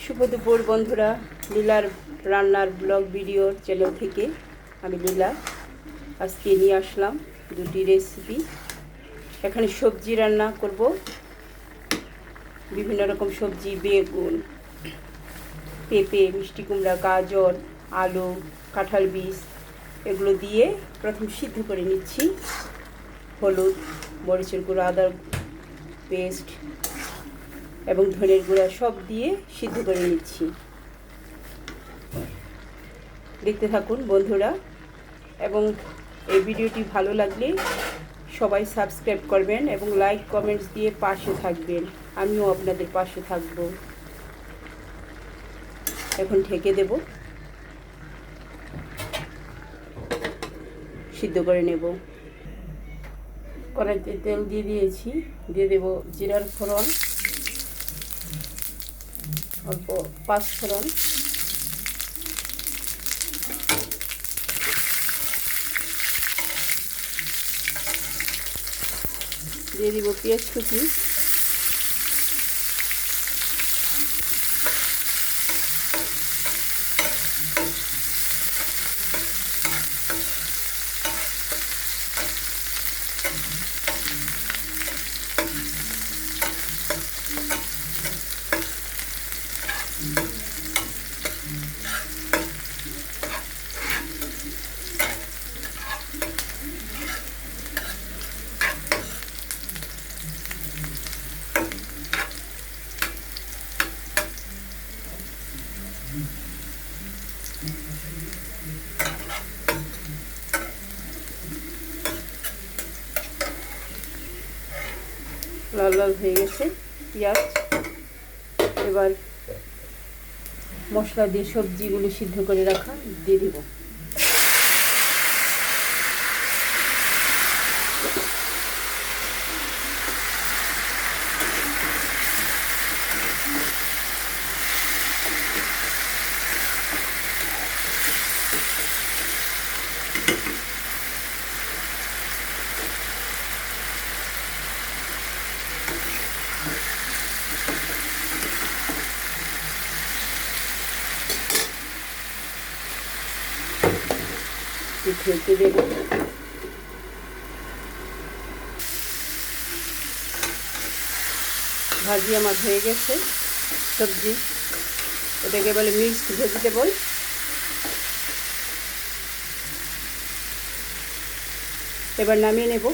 শুভ দুপুর বন্ধুরা, লীলার রান্নার ব্লগ ভিডিওর চ্যানেল থেকে আমি লীলা আজকে নিয়ে আসলাম দুটি রেসিপি। এখানে সবজি রান্না করব, বিভিন্ন রকম সবজি, বেগুন, পেঁপে, মিষ্টি কুমড়া, গাজর, আলু, কাঁঠাল বীজ এগুলো দিয়ে প্রথম সিদ্ধ করে নিচ্ছি। হলুদ, মরিচের গুঁড়ো, আদার পেস্ট এবং ধনের গুঁড়া সব দিয়ে সিদ্ধ করে নিচ্ছি। দেখতে থাকুন বন্ধুরা, এবং এই ভিডিওটি ভালো লাগলে সবাই সাবস্ক্রাইব করবেন এবং লাইক কমেন্টস দিয়ে পাশে থাকবেন। আমিও আপনাদের পাশে থাকব। এখন ঢেকে দেব, সিদ্ধ করে নেব। কড়াইতে তেল দিয়ে দিয়েছি, দিয়ে দেব জিরার ফোড়ন, অল্প পাঁচফোড়ন, দিয়ে দিব পেঁয়াজ কুচি, লাল লাল হয়ে গেছে পেঁয়াজ। এবার মশলা দিয়ে সবজিগুলো সিদ্ধ করে রাখা দিয়ে দিব। ঢেকে দেব। ভাজি আমার হয়ে গেছে সবজি, এটাকে বলে মিক্সড ভেজিটেবল। এবার নামিয়ে নেব।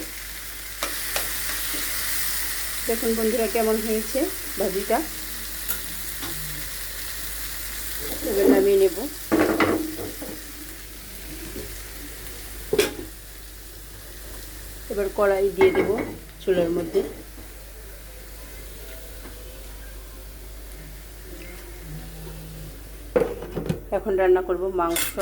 দেখুন বন্ধুরা কেমন হয়েছে ভাজিটা। এবার নামিয়ে নেব। এবার কড়াই দিয়ে দেব চুলার মধ্যে। এখন রান্না করব মাংস।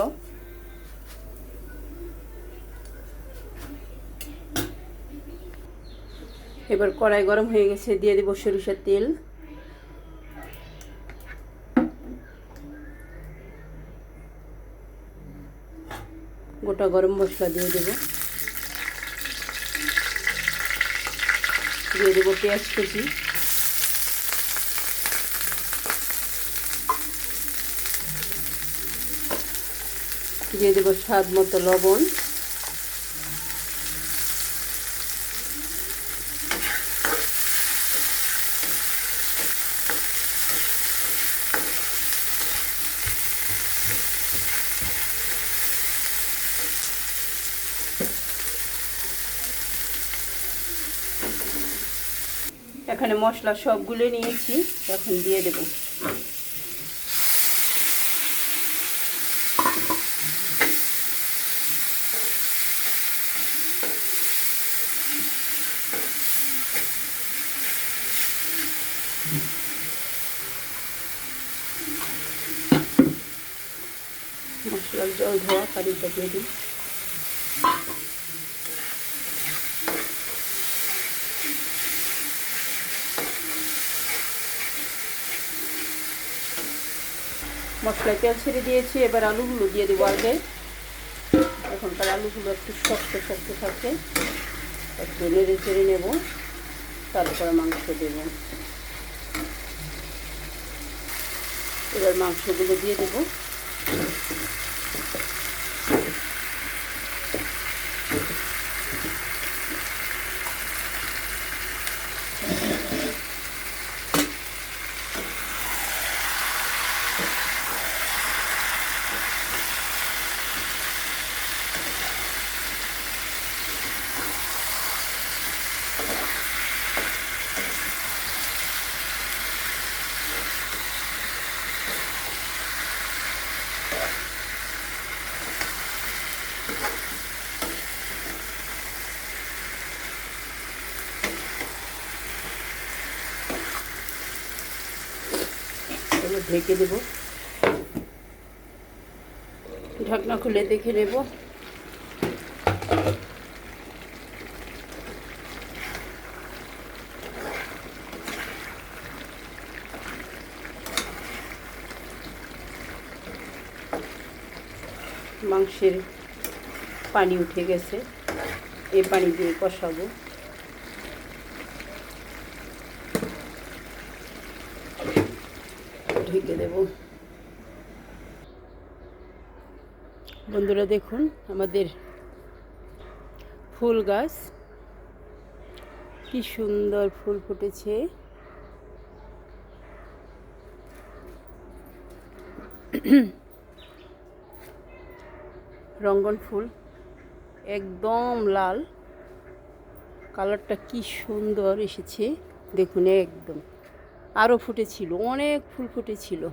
এবার কড়াই গরম হয়ে গেছে, দিয়ে দেব সরিষার তেল, গোটা গরম মশলা দিয়ে দেব, দিয়ে দেব পেঁয়াজ কুচি, দিয়ে দেব স্বাদ মতো লবণ, এখানে মশলা সবগুলো নিয়েছি, এখন দিয়ে দেব। মশলার জল ধোয়া পানিটা দিয়ে দিই। মশলায় তেল ছেড়ে দিয়েছি, এবার আলুগুলো দিয়ে দেবো আগে। এখনকার আলুগুলো একটু শক্ত শক্ত থাকে, একটু নেড়ে চেড়ে নেব, তারপরে মাংস দেব। এবার মাংসগুলো দিয়ে দেব। ঢেকে দেব। ঢাকনা খুলে দেখে নেব। মাংসের পানি উঠে গেছে, এই পানি দিয়ে কষাবো। ঢেকে দেব। বন্ধুরা দেখুন, আমাদের ফুল গাছ কি সুন্দর ফুল ফুটেছে। রঙ্গন ফুল, একদম লাল, কালারটা কি সুন্দর এসেছে দেখুন। একদম আরও ফুটেছিল, অনেক ফুল ফুটেছিল।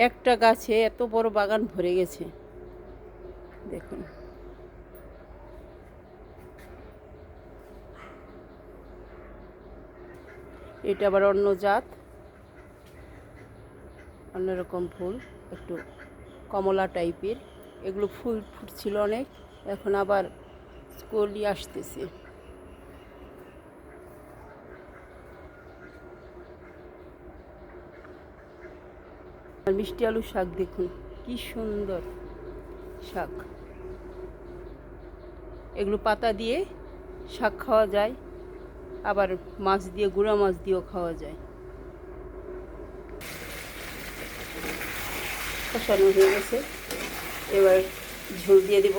একটা গাছে এত বড় বাগান ভরে গেছে দেখুন। এটা আবার অন্য জাত, অন্যরকম ফুল, একটু কমলা টাইপের। এগুলো ফুল ফুটছিল অনেক, এখন আবার কলি আসতেছে। আর মিষ্টি আলু শাক দেখুন কি সুন্দর শাক। এগুলো পাতা দিয়ে শাক খাওয়া যায়, আবার মাছ দিয়ে, গুঁড়া মাছ দিয়েও খাওয়া যায়। কষানো হয়ে গেছে, এবার ঝোল দিয়ে দেব।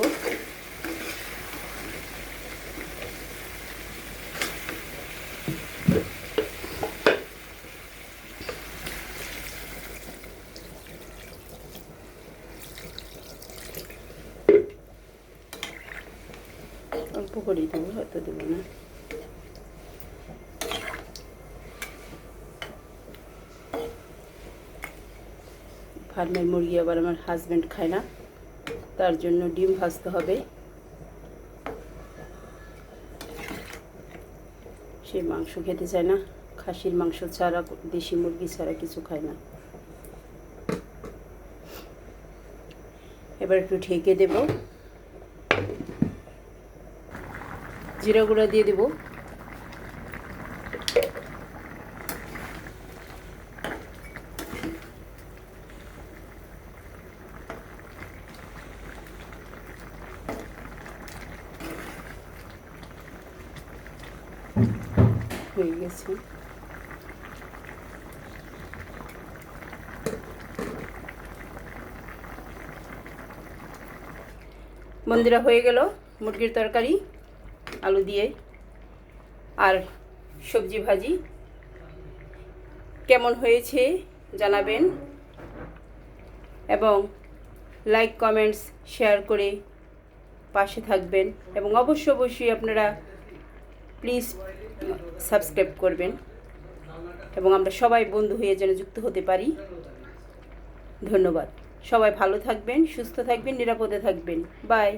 অল্প করেই দেবো, হয়তো দেবো না। ফার্মের মুরগি আবার আমার হাজব্যান্ড খায় না, তার জন্য ডিম ভাজতে হবে। সে মাংস খেতে চায় না, খাসির মাংস ছাড়া, দেশি মুরগি ছাড়া কিছু খায় না। এবার একটু ঢেকে দেব। জিরা গুঁড়া দিয়ে দেব। হয়ে গেছে। বন্ধুরা, হয়ে গেল মুরগির তরকারি আলু দিয়ে আর সবজি ভাজি। কেমন হয়েছে জানাবেন, এবং লাইক, কমেন্টস, শেয়ার করে পাশে থাকবেন, এবং অবশ্যই আপনারা প্লিজ সাবস্ক্রাইব করবেন, এবং আমরা সবাই বন্ধু হয়ে যেন যুক্ত হতে পারি। ধন্যবাদ। সবাই ভালো থাকবেন, সুস্থ থাকবেন, নিরাপদে থাকবেন। বাই।